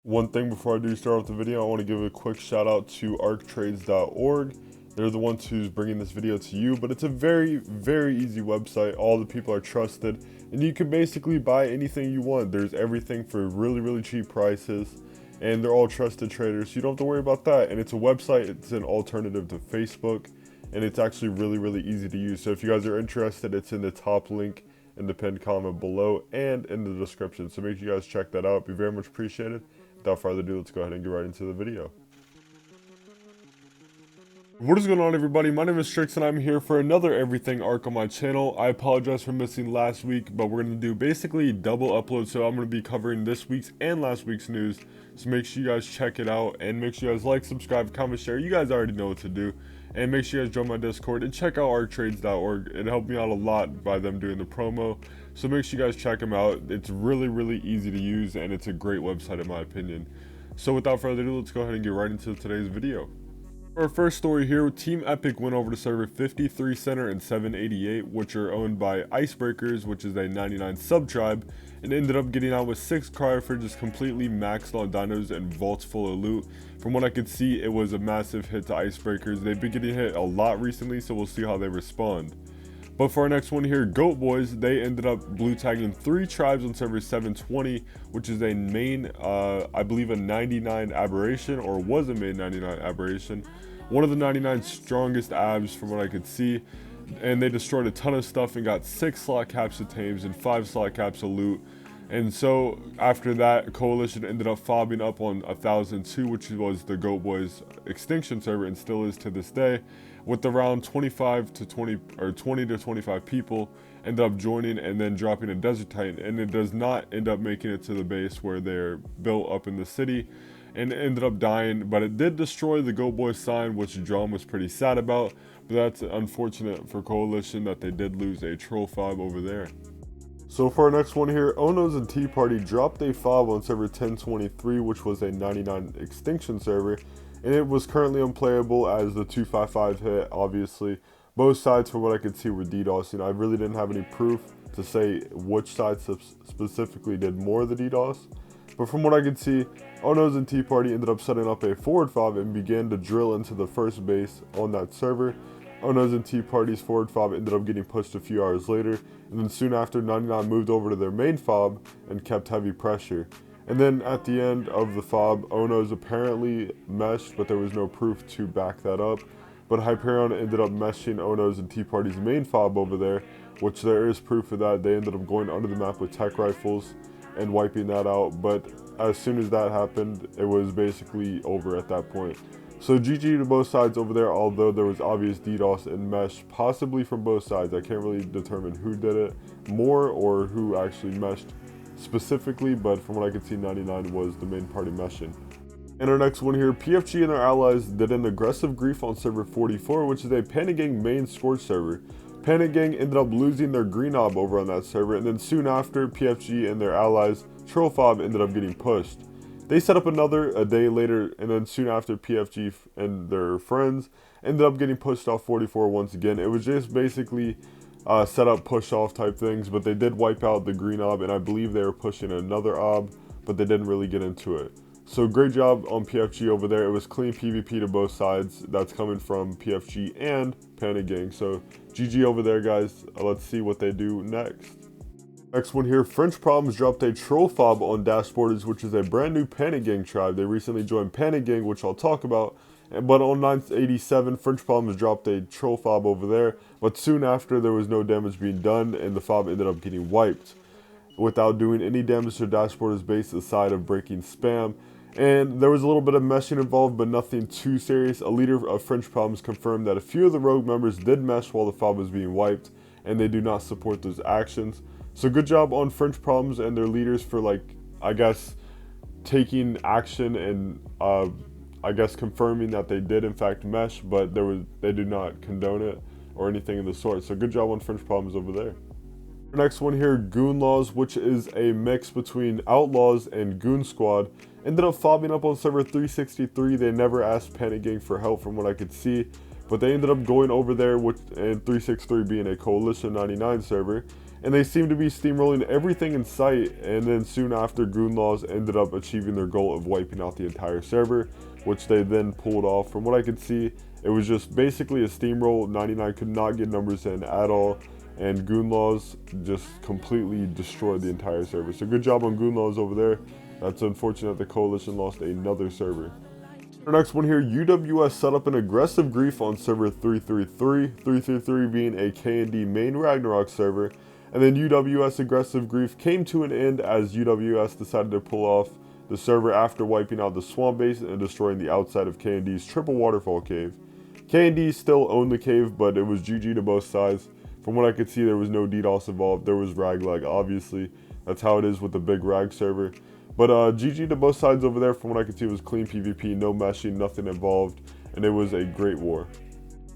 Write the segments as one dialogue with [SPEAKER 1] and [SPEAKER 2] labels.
[SPEAKER 1] One thing before I do start off the video, I want to give a quick shout out to arctrades.org. They're the ones who's bringing this video to you, but it's a very easy website. All the people are trusted, and you can basically buy anything you want. There's everything for really cheap prices, and they're all trusted traders, so you don't have to worry about that. And it's a website, it's an alternative to Facebook, and it's actually really easy to use. So if you guys are interested, it's in the top link in the pinned comment below and in the description. So make sure you guys check that out. It'd be very much appreciated. Without further ado, let's go ahead and get right into the video. What is going on, everybody? My name is Strix and I'm here for another Everything Arc on my channel. I apologize for missing last week, but we're going to do basically double upload, so I'm going to be covering this week's and last week's news. So make sure you guys check it out, and make sure you guys like, subscribe, comment, share. You guys already know what to do. And make sure you guys join my Discord and check out arctrades.org. It helped me out a lot by them doing the promo. So make sure you guys check them out. It's really easy to use, and it's a great website in my opinion. So without further ado, let's go ahead and get right into today's video. Our first story here, Team Epic went over to server 53 Center and 788, which are owned by Icebreakers, which is a 99 sub-tribe, and ended up getting out with 6 cryofridges completely maxed on dinos and vaults full of loot. From what I could see, it was a massive hit to Icebreakers. They've been getting hit a lot recently, so we'll see how they respond. But for our next one here, Goat Boys, they ended up blue tagging 3 tribes on server 720, which is a main, I believe a 99 aberration, or was a main 99 aberration. One of the 99 strongest abs from what I could see, and they destroyed a ton of stuff and got 6 slot caps of tames and 5 slot caps of loot. And so after that, Coalition ended up fobbing up on 1002, which was the Goat Boys extinction server and still is to this day, with around 20 to 25 people ended up joining and then dropping a Desert Titan, and it does not end up making it to the base where they're built up in the city, and ended up dying. But it did destroy the Goat Boys sign, which John was pretty sad about, but that's unfortunate for Coalition that they did lose a troll fob over there. So for our next one here, Onos and Tea Party dropped a fob on server 1023, which was a 99 extinction server, and it was currently unplayable as the 255 hit. Obviously, both sides from what I could see were DDoSing. I really didn't have any proof to say which side specifically did more of the DDoS, but from what I could see, Onos and Tea Party ended up setting up a forward fob and began to drill into the first base on that server. Onos and Tea Party's forward fob ended up getting pushed a few hours later, and then soon after, 99 moved over to their main fob and kept heavy pressure. And then at the end of the fob, Onos apparently meshed, but there was no proof to back that up. But Hyperion ended up meshing Onos and Tea Party's main fob over there, which there is proof of that. They ended up going under the map with tech rifles and wiping that out. But as soon as that happened, it was basically over at that point. So GG to both sides over there, although there was obvious DDoS and mesh, possibly from both sides. I can't really determine who did it more or who actually meshed specifically, but from what I could see, 99 was the main party meshing. And our next one here, PFG and their allies did an aggressive grief on server 44, which is a Panda Gang main Scorch server. Panda Gang ended up losing their green ob over on that server, and then soon after, PFG and their allies' troll fob ended up getting pushed. They set up another a day later, and then soon after, PFG and their friends ended up getting pushed off 44 once again. It was just basically set up push off type things, but they did wipe out the green ob, and I believe they were pushing another ob, but they didn't really get into it. So great job on PFG over there. It was clean PvP to both sides. That's coming from PFG and Panda Gang. So GG over there, guys. Let's see what they do next. Next one here, French Problems dropped a troll fob on Dashboarders, which is a brand new Panda Gang tribe. They recently joined Panda Gang, which I'll talk about. But on 987, French Problems dropped a troll fob over there. But soon after, there was no damage being done, and the fob ended up getting wiped without doing any damage to Dashboarders base aside of breaking spam. And there was a little bit of meshing involved, but nothing too serious. A leader of French Problems confirmed that a few of the rogue members did mesh while the fob was being wiped, and they do not support those actions. So good job on French Problems and their leaders for, like, I guess, taking action and I guess confirming that they did in fact mesh, but they do not condone it or anything of the sort. So good job on French Problems over there. Next one here, Goon Laws, which is a mix between Outlaws and Goon Squad, ended up fobbing up on server 363. They never asked Panda Gang for help from what I could see, but they ended up going over there with, and 363 being a Coalition 99 server, and they seemed to be steamrolling everything in sight. And then soon after, Outlaws ended up achieving their goal of wiping out the entire server, which they then pulled off. From what I could see, it was just basically a steamroll. 99 could not get numbers in at all, and Outlaws just completely destroyed the entire server. So good job on Outlaws over there. That's unfortunate the coalition lost another server. Our next one here, UWS set up an aggressive grief on server 333, 333 being a K&D main Ragnarok server, and then UWS aggressive grief came to an end as UWS decided to pull off the server after wiping out the swamp base and destroying the outside of K&D's triple waterfall cave. K&D still owned the cave, but it was GG to both sides. From what I could see, there was no DDoS involved. There was rag lag, obviously. That's how it is with the big rag server. But GG to both sides over there. From what I could see, it was clean PvP, no meshing, nothing involved, and it was a great war.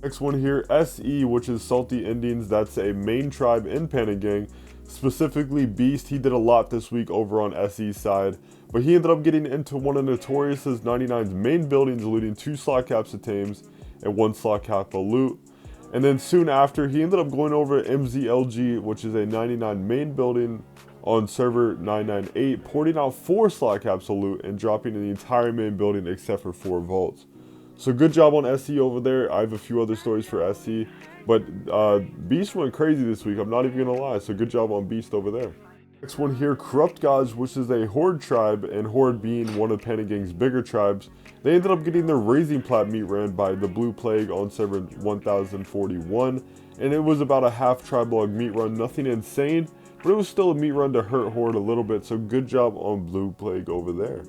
[SPEAKER 1] Next one here, SE, which is Salty Indians. That's a main tribe in Panda Gang, specifically Beast. He did a lot this week over on SE's side, but he ended up getting into one of Notorious's 99's main buildings, looting 2 slot caps of tames and 1 slot cap of loot. And then soon after, he ended up going over MZLG, which is a 99 main building on server 998, porting out 4 slot caps of loot and dropping in the entire main building except for 4 vaults. So good job on SE over there. I have a few other stories for SE, but Beast went crazy this week. I'm not even gonna lie. So good job on Beast over there. Next one here, Corrupt Gods, which is a Horde tribe, and Horde being one of Panda Gang's bigger tribes. They ended up getting their Raising Plat meet ran by the Blue Plague on server 1041, and it was about a half tribe log meet run, nothing insane, but it was still a meet run to hurt Horde a little bit, so good job on Blue Plague over there.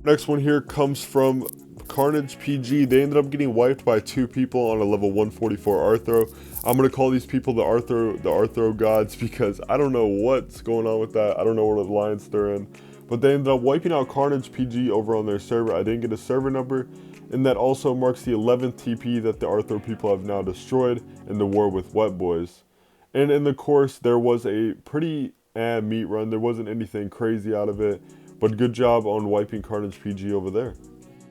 [SPEAKER 1] Next one here comes from Carnage PG. They ended up getting wiped by 2 people on a level 144 Arthro. I'm going to call these people the Arthro gods because I don't know what's going on with that. I don't know what alliance they're in. But they ended up wiping out Carnage PG over on their server. I didn't get a server number, and that also marks the 11th TP that the Arthro people have now destroyed in the war with Wet Boys. And in the course, there was a pretty meat run. There wasn't anything crazy out of it, but good job on wiping Carnage PG over there.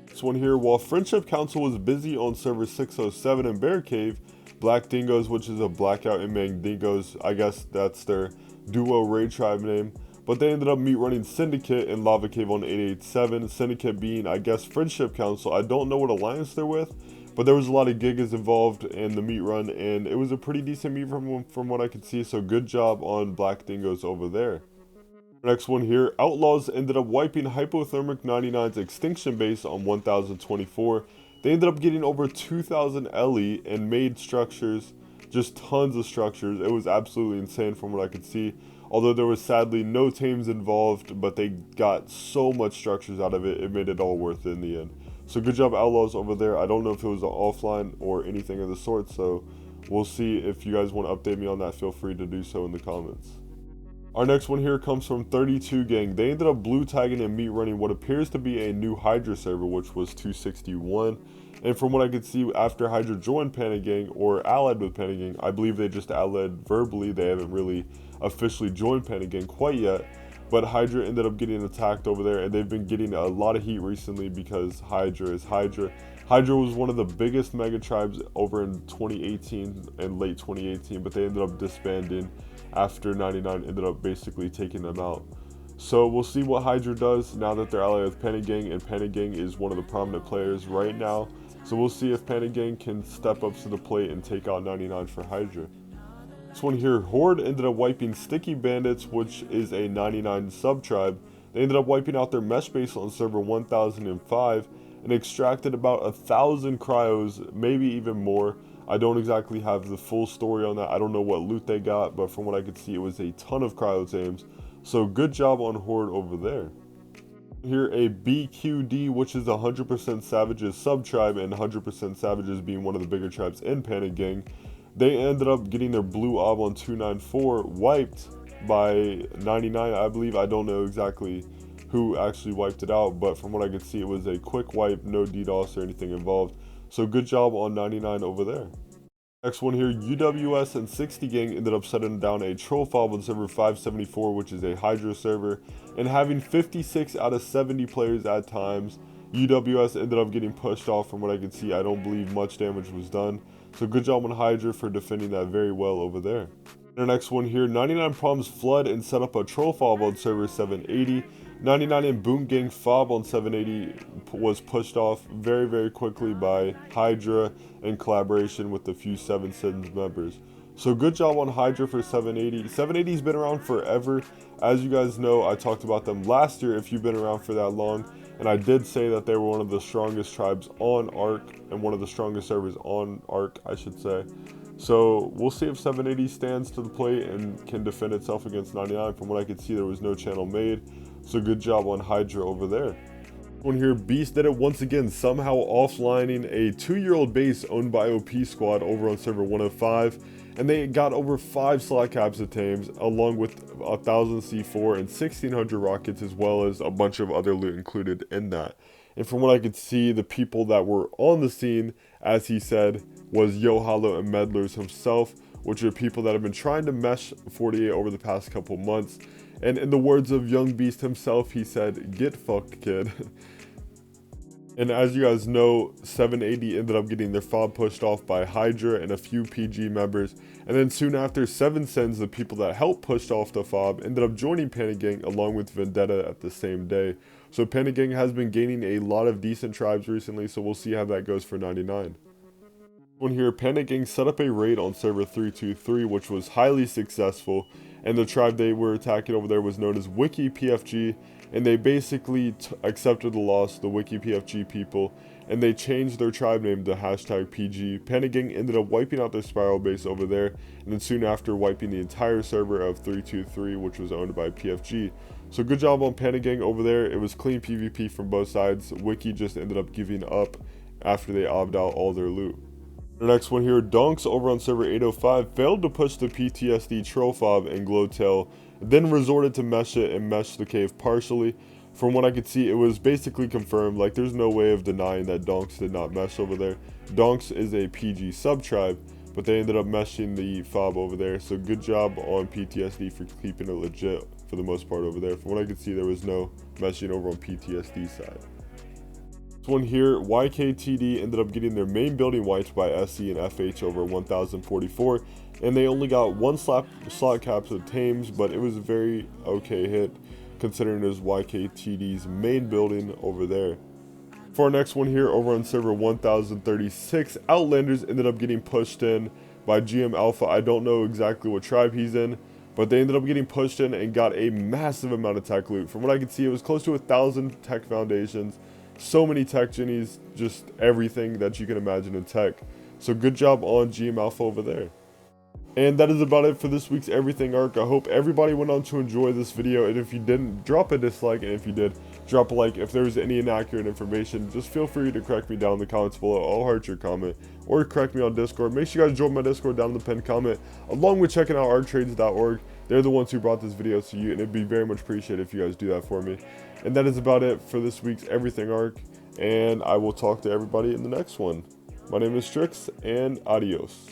[SPEAKER 1] This one here, while Friendship Council was busy on server 607 in Bear Cave, Black Dingoes, which is a Blackout and Mandingos, I guess that's their duo raid tribe name, but they ended up meet running Syndicate in Lava Cave on 887, Syndicate being, I guess, Friendship Council. I don't know what alliance they're with, but there was a lot of gigas involved in the meet run, and it was a pretty decent meet from what I could see, so good job on Black Dingoes over there. Next one here, Outlaws ended up wiping Hypothermic 99's extinction base on 1024. They ended up getting over 2,000 LE and made structures, just tons of structures. It was absolutely insane from what I could see. Although there was sadly no tames involved, but they got so much structures out of it, it made it all worth it in the end. So good job Outlaws over there. I don't know if it was an offline or anything of the sort, so we'll see. If you guys want to update me on that, feel free to do so in the comments. Our next one here comes from 32 Gang. They ended up blue tagging and meet running what appears to be a new Hydra server, which was 261. And from what I could see, after Hydra joined Panda Gang or allied with Panda Gang, I believe they just allied verbally. They haven't really officially joined Panda Gang quite yet. But Hydra ended up getting attacked over there, and they've been getting a lot of heat recently because Hydra is Hydra. Hydra was one of the biggest mega tribes over in 2018 and late 2018, but they ended up disbanding after 99 ended up basically taking them out. So we'll see what Hydra does now that they're allied with Panda Gang, and Panda Gang is one of the prominent players right now. So we'll see if Panda Gang can step up to the plate and take out 99 for Hydra. This one here, Horde ended up wiping Sticky Bandits, which is a 99 sub-tribe. They ended up wiping out their mesh base on server 1005 and extracted about 1,000 cryos, maybe even more. I don't exactly have the full story on that. I don't know what loot they got, but from what I could see, it was a ton of cryo tames. So good job on Horde over there. Here, a BQD, which is 100% Savages sub-tribe, and 100% Savages being one of the bigger tribes in Panda Gang. They ended up getting their blue ob on 294 wiped by 99, I believe. I don't know exactly who actually wiped it out, but from what I could see, it was a quick wipe, no DDoS or anything involved. So good job on 99 over there. Next one here, UWS and 60 Gang ended up setting down a troll fob on server 574, which is a Hydra server, and having 56 out of 70 players at times. UWS ended up getting pushed off. From what I could see, I don't believe much damage was done. So good job on Hydra for defending that very well over there. The next one here, 99 Problems flood and set up a troll fob on server 780. 99 and Boom Gang fob on 780 was pushed off very quickly by Hydra in collaboration with a few 7 Sins members. So good job on Hydra for 780. 780's been around forever. As you guys know, I talked about them last year if you've been around for that long. And I did say that they were one of the strongest tribes on Ark and one of the strongest servers on Ark, I should say. So we'll see if 780 stands to the plate and can defend itself against 99. From what I could see, there was no channel made. So good job on Hydra over there. One here, Beast did it once again, somehow offlining a 2-year-old base owned by OP Squad over on server 105. And they got over 5 slot caps of tames, along with 1,000 C4 and 1,600 rockets, as well as a bunch of other loot included in that. And from what I could see, the people that were on the scene, as he said, was Yo Hollow and Meddlers himself, which are people that have been trying to mesh 48 over the past couple months. And in the words of Young Beast himself, he said, "Get fucked, kid." And as you guys know, 780 ended up getting their fob pushed off by Hydra and a few PG members. And then soon after, 7 Sins, the people that helped push off the fob, ended up joining Panda Gang along with Vendetta at the same day. So Panda Gang has been gaining a lot of decent tribes recently, so we'll see how that goes for 99. One here, Panda Gang set up a raid on server 323, which was highly successful. And the tribe they were attacking over there was known as Wiki PFG. And they basically accepted the loss, the Wiki PFG people, and they changed their tribe name to #PG. Panda Gang ended up wiping out their spiral base over there, and then soon after wiping the entire server of 323, which was owned by PFG. So good job on Panda Gang over there. It was clean PvP from both sides. Wiki just ended up giving up after they obbed out all their loot. The next one here, Donks over on server 805 failed to push the PTSD troll fob and glowtail, then resorted to mesh it and mesh the cave partially. From what I could see, it was basically confirmed, like there's no way of denying that Donks did not mesh over there. Donks is a PG sub-tribe, but they ended up meshing the fob over there, so good job on PTSD for keeping it legit for the most part over there. From what I could see, there was no meshing over on PTSD side. One here, YKTD ended up getting their main building wiped by SE and FH over 1044, and they only got 1 slot caps of tames, but it was a very okay hit considering it was YKTD's main building over there. For our next one here, over on server 1036, Outlanders ended up getting pushed in by GM Alpha. I don't know exactly what tribe he's in, but they ended up getting pushed in and got a massive amount of tech loot. From what I could see, it was close to 1,000 tech foundations. So many tech jennies, just everything that you can imagine in tech. So good job on GM Alpha over there. And that is about it for this week's Everything Arc. I hope everybody went on to enjoy this video, and if you didn't, drop a dislike, and if you did, drop a like. If there's any inaccurate information, just feel free to correct me down in the comments below. I'll heart your comment, or correct me on Discord. Make sure you guys join my Discord down in the pinned comment, along with checking out arctrades.org. They're the ones who brought this video to you, and it'd be very much appreciated if you guys do that for me. And that is about it for this week's Everything Arc, and I will talk to everybody in the next one. My name is Strix, and adios.